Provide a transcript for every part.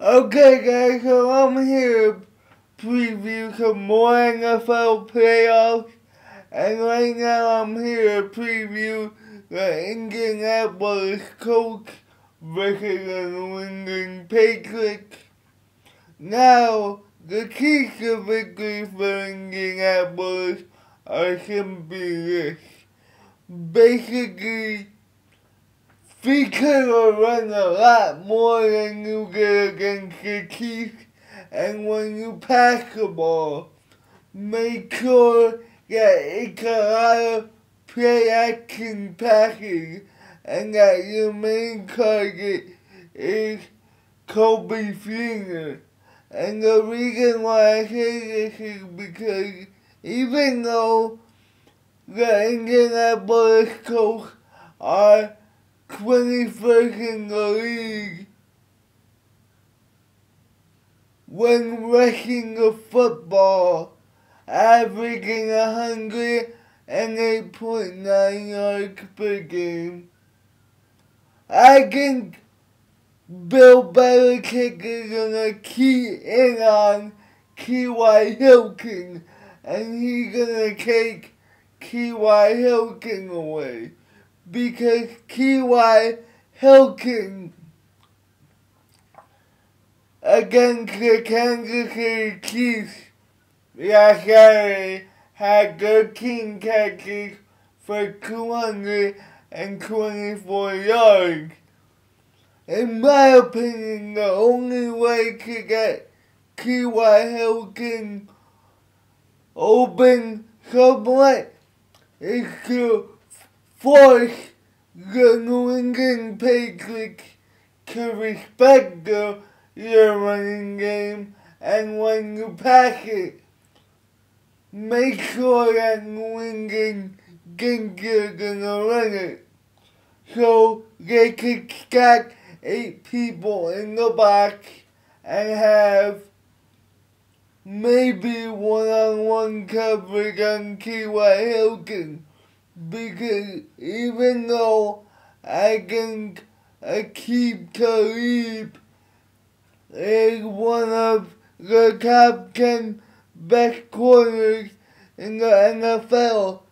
Okay guys, so I'm here to preview some more NFL playoffs, and right now I'm here to preview the Indianapolis Colts versus the New England Patriots. Now, the keys to victory for Indianapolis are simply this. Basically, feature or run a lot more than you get against the Chiefs, and when you pass the ball, make sure that it's a lot of play action passes and that your main target is Kobe Senior. And the reason why I say this is because even though the Indianapolis Colts are 21st in the league when rushing the football, averaging 108.9 yards per game. I think Bill Belichick is gonna key in on T.Y. Hilton, and he's gonna take T.Y. Hilton away. Because T.Y. Hilton against the Kansas City Chiefs last Saturday had 13 catches for 224 yards. In my opinion, the only way to get T.Y. Hilton open somewhat is to force the New England Patriots to respect your running game, and when you pass it, make sure that New England thinks you're gonna run it, so they could stack 8 people in the box and have maybe one-on-one coverage on T.Y. Hilton. Because even though I think Aqib Talib is one of the top 10 best corners in the NFL,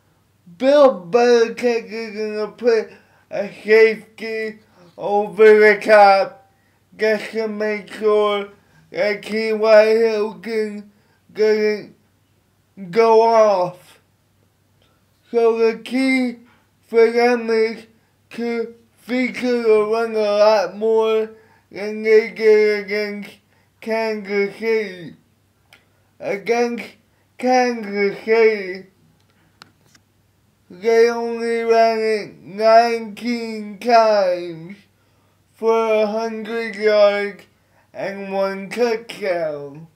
Bill Belichick is going to put a safety over the top just to make sure that T.Y. Hilton doesn't go off. So the key for them is to feature the run a lot more than they did against Kansas City. Against Kansas City, they only ran it 19 times for 100 yards and 1 touchdown.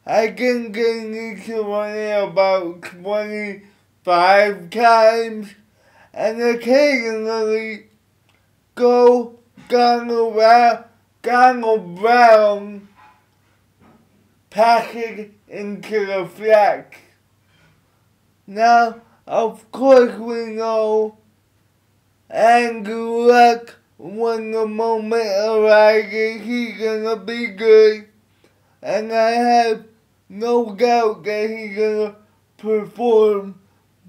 I think they need to run it about 25 times and occasionally go Donald Brown passing into the flats. Now, of course we know Andrew Luck, when the moment arises, he's gonna be good, and I have no doubt that he's gonna perform,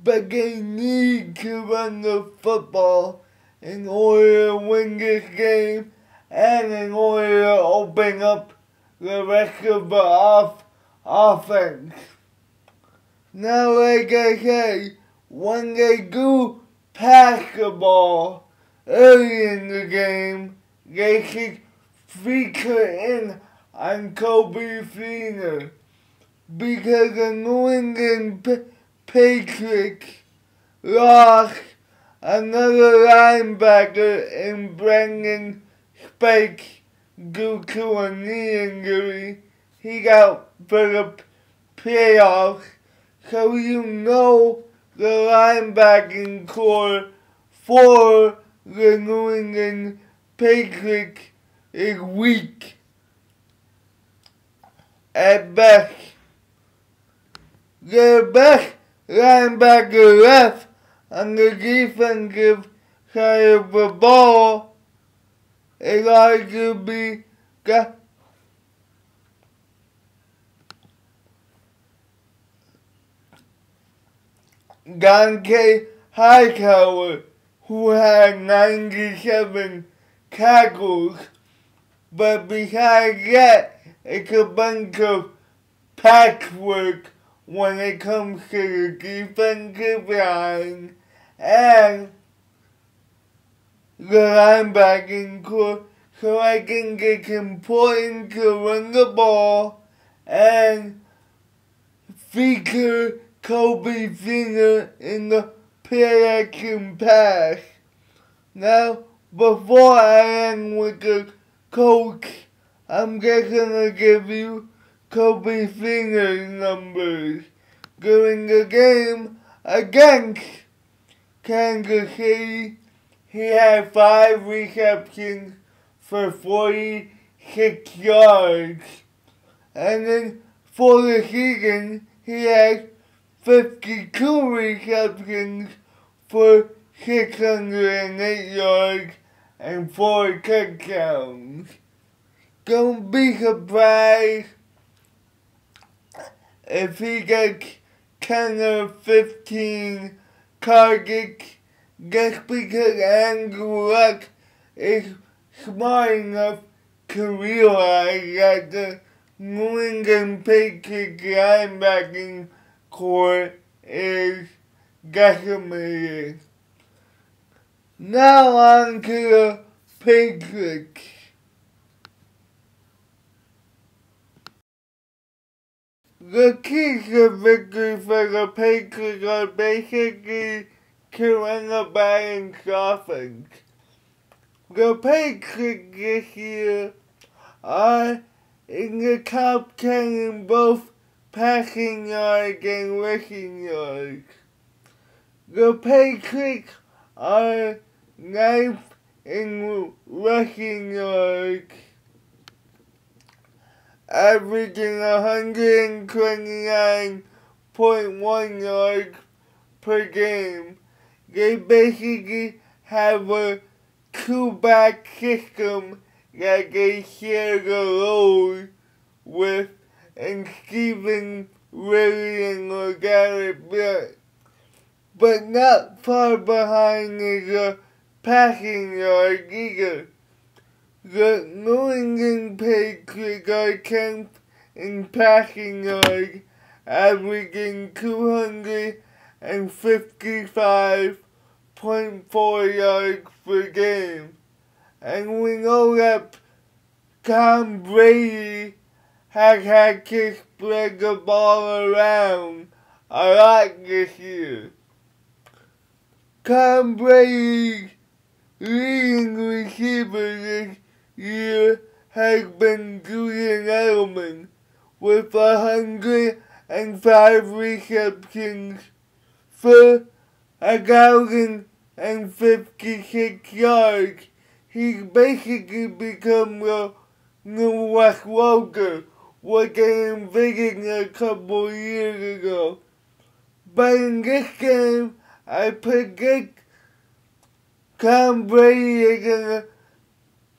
but they need to run the football in order to win this game and in order to open up the rest of the offense. Now, like I say, when they do pass the ball early in the game, they should feature in on Kobe Senior. Because the New England Patriots lost another linebacker in Brandon Spike due to a knee injury. He got for the playoffs, so you know the linebacking core for the New England Patriots is weak at best. Their best linebacker left on the defensive side of the ball is arguably Dante Hightower, who had 97 tackles, but besides that, it's a bunch of patchwork when it comes to the defensive line and the linebacking core. So I think it's important to run the ball and feature Kobe Finger in the play-action pass. Now, before I end with the Colts, I'm just gonna give you Kobe Finger's numbers. During the game against Kansas City, he had 5 receptions for 46 yards. And then for the season, he had 52 receptions for 608 yards and 4 touchdowns. Don't be surprised if he gets 10 or 15 targets just because Andrew Luck is smart enough to realize that the New England Patriots linebacking core is decimated. Now on to the Patriots. The keys to victory for the Patriots are basically to run the balanced offense. The Patriots this year are in the top 10 in both passing yards and rushing yards. The Patriots are 9th in rushing yards, averaging 129.1 yards per game. They basically have a 2-back system that they share the load with, and Stephen Willie and Garrett Blunt. But not far behind is the passing yard either. The New England Patriots are 10th in passing yards, averaging 255.4 yards per game. And we know that Tom Brady has had to spread the ball around a lot this year. Tom Brady's leading receiver this year has been Julian Edelman with 105 receptions for 1,056 yards. He's basically become the new Wes Welker, what they envisioned a couple years ago. But in this game, I predict Tom Brady is gonna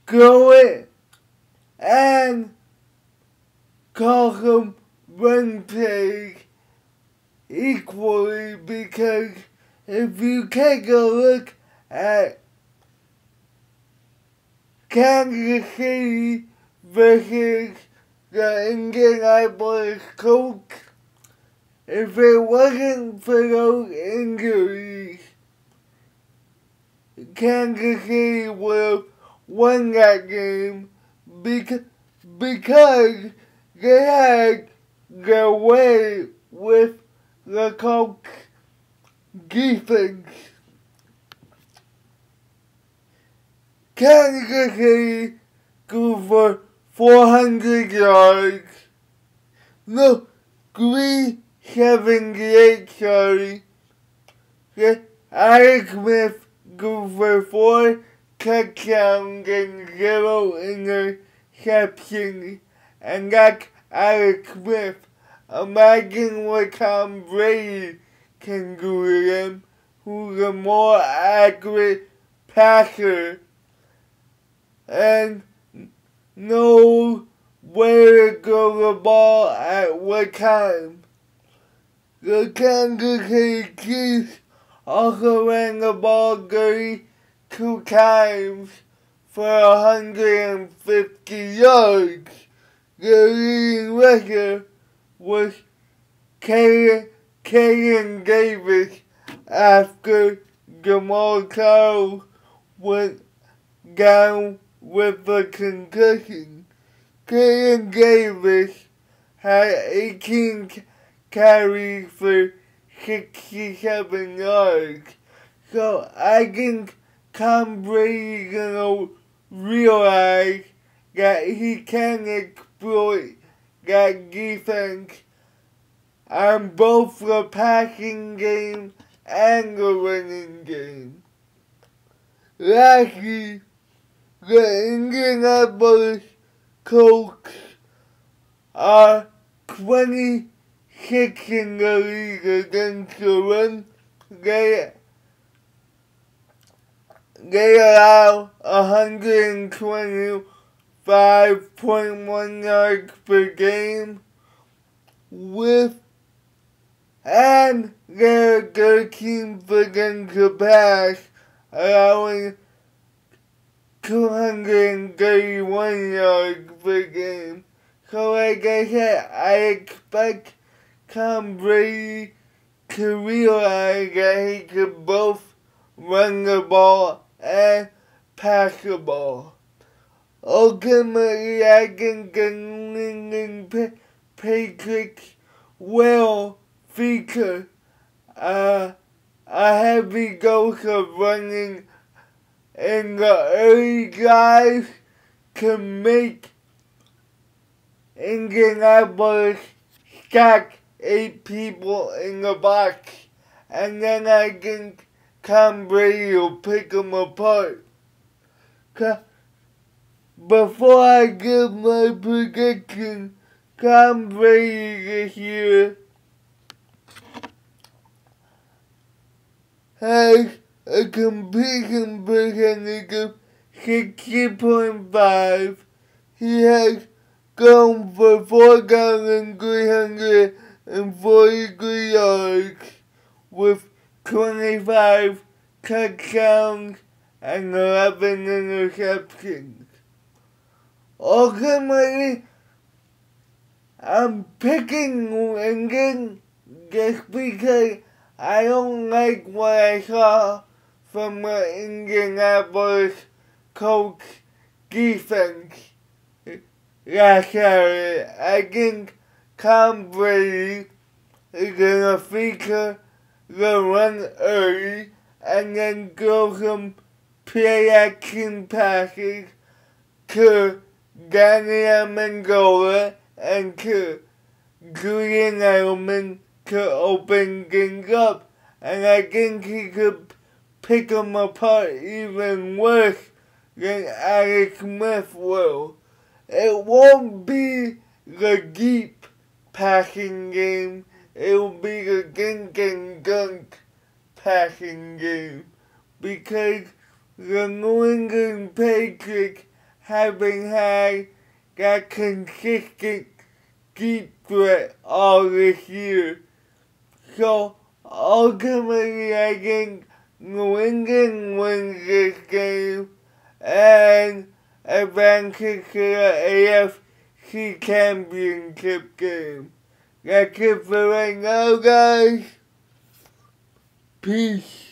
throw it and call some run plays equally, because if you take a look at Kansas City versus the Indianapolis Colts, if it wasn't for those injuries, Kansas City would have won that game because they had their way with the Colts defense. Kansas City threw for 400 yards. No, 378, sorry. Alex Smith threw for 4 touchdowns and 0 interceptions. And that's Alex Smith. Imagine what Tom Brady can do to them, who's a more accurate passer and knows where to throw the ball at what time. The Kansas City Chiefs also ran the ball 32 times for 150 yards. The leading rusher was Caden Davis after Jamal Charles went down with a concussion. Caden Davis had 18 carries for 67 yards. So I think Tom Brady gonna realize that he can exploit that defense on both the passing game and the running game. Lastly, the Indianapolis Colts are 26 in the league against the run. They allow 125.1 yards per game and they're 13th against the pass, allowing 231 yards per game. So like I said, I expect Tom Brady to realize that he could both run the ball and pass the ball. Ultimately, I think the New England Patriots will feature a heavy dose of running in the early drives to make Indianapolis stack 8 people in the box, and then I think Tom Brady will pick them apart. Before I give my prediction, Tom Brady this year has a completion percentage of 60.5. He has gone for 4,343 yards with 25 touchdowns and 11 interceptions. Ultimately, I'm picking New England just because I don't like what I saw from the Indianapolis Colts defense last Saturday. I think Tom Brady is gonna feature the run early and then throw some play action passes to Daniel Amendola and to Julian Edelman to open things up, and I think he could pick them apart even worse than Alex Smith will. It won't be the deep passing game, it will be the dink and dunk passing game, because the New England Patriots haven't had that consistent deep threat all this year. So ultimately I think New England wins this game and advances to the AFC Championship game. That's it for right now, guys. Peace.